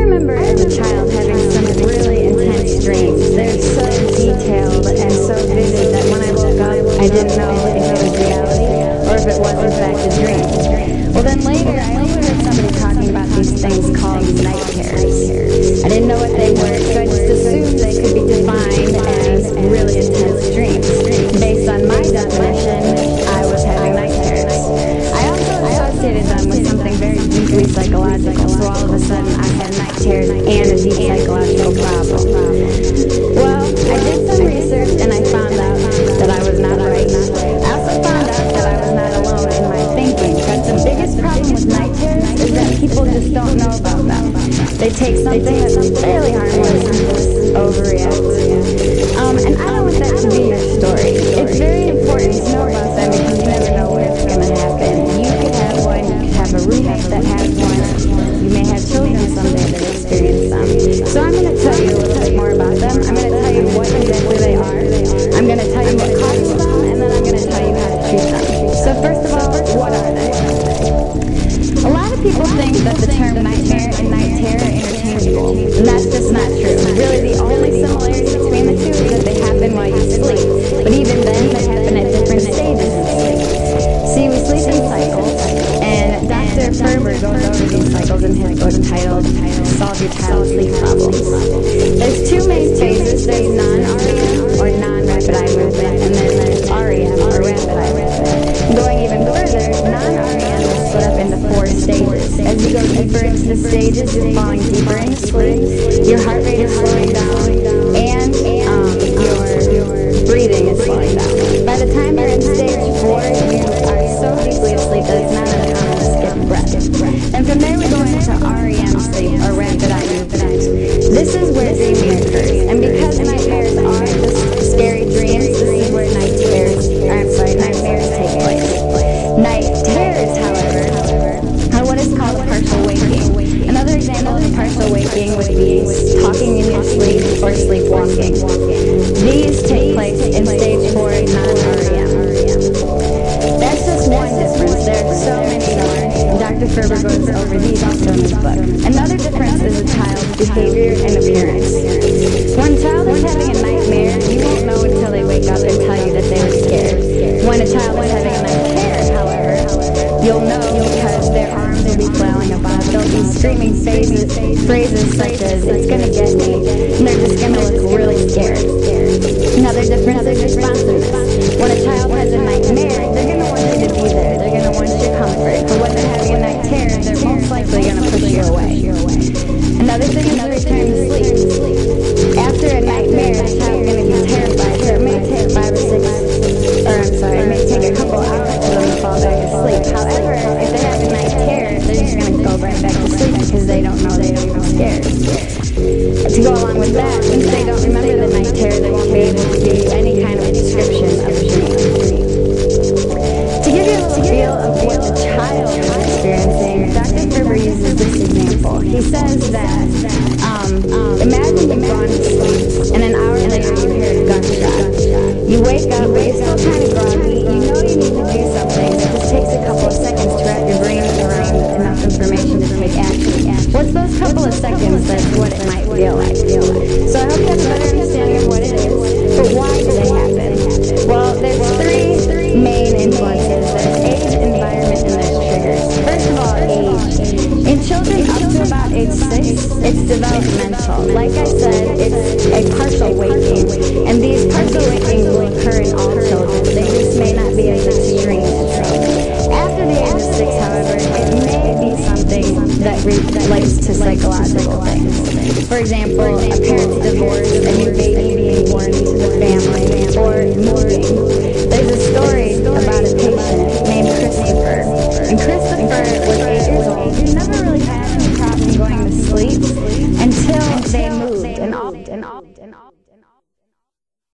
remember as a child having some really intense dreams. They're so detailed and so vivid that when I woke up, I didn't know if it was reality or if it was in fact a dream. Well, then later, I overheard somebody talking about these things called night terrors. I didn't know what they were, so I just assumed they could be defined as really intense dreams. Based on my definition, I was having night terrors. I also associated them with something very deeply psychological, so all of a sudden I had night terrors and a deep psychological problem. Well, I did some research and I found out that I was not right. I also found out that I was not alone in my thinking, but the biggest problem with night terrors is that people just don't know about them. They take something that's fairly harmless and just overreact. And I don't want that to be your story. It's very important to know about them because you never know where it's going to happen. You could have one, you could have a roommate that has one, you may have children someday that experience them. So I'm going to tell you a little bit more about them. I'm going to tell you what exactly they are. I'm going to tell you what causes them, and then I'm going to tell you how to treat them. So first of all, what are they? A lot of people think that the term nightmare and night terror are interchangeable, and that's just not true. Really, the only similarity between the two is that they happen while you sleep, but even then, they happen at different stages of sleep. See, we sleep in cycles, and Dr. Ferber goes over these cycles in his book titled Solve Your Child's Sleep Problems. There's two main phases. There's non-REM, or non-rapid eye movement, and then there's REM, or rapid eye movement. Going even further, non-REM is split up into 4 stages. As you go deeper into the stages, you're falling deeper into sleep, your heart rate is slowing down, and your breathing is slowing down. By the time you're in stage 4, you are so deeply asleep that it's not uncommon to skip breath. And from there we go into REM sleep, or rapid eye movement. This is where dreaming occurs, and because nightmares are just scary dreams, this is where nightmares take place. Night terrors, however, are what is called partial waking. Another example of partial waking would be talking in your sleep or sleepwalking. These take place in stage 4 non-REM. That's just one difference. There are so many more. Dr. Ferber goes over these also in his book. Another difference is a child's behavior and appearance. When a child is having a nightmare, you won't know until they wake up and tell you that they were scared. When a child is having a night terror, however, you'll know because their arms will be flailing about. They'll be screaming phrases such as, "It's gonna get me," and they're just gonna look really scared. Another difference is responsiveness. When a child has a nightmare, they're gonna want you to be there. They're gonna want your comfort. But when they're having a night terror, they're most likely gonna push you away. Another thing is the return to sleep. After a nightmare, the child's gonna be terrified, so it may take it may take a couple hours for them to fall back asleep. However, if they have a night terror, they're just going to go right back to sleep because they don't know they're even scared. To go along with that, since they don't remember the night terror, they won't be able to give you any kind of a description of the dream. To give you a little feel of what the child is experiencing, Dr. Ferber uses this example. He says that, imagine you've gone to sleep, and an hour later you hear a gunshot. You wake up, but you're still kind of groggy. You know you need to do something. It just takes a couple of seconds to wrap your brain around enough information to take action. What's those couple of seconds? That's what it might feel like. So I hope you have a better understanding of what it is. But why do they happen? Well, there's 3 main influences. There's age, environment, and there's triggers. First of all, age. In children up to about age 6, it's developmental. Like I said, it's a partial waking. And these partial wakings will occur in all children. They just may not be as extreme as some. After the age of 6, however, it may be something that relates to psychological things. For example, a parent's divorce, a new baby being born into the family, or moving. There's a story about a patient named Christopher. And Christopher was 8 years old. He never really had any problem going to sleep until they moved. And all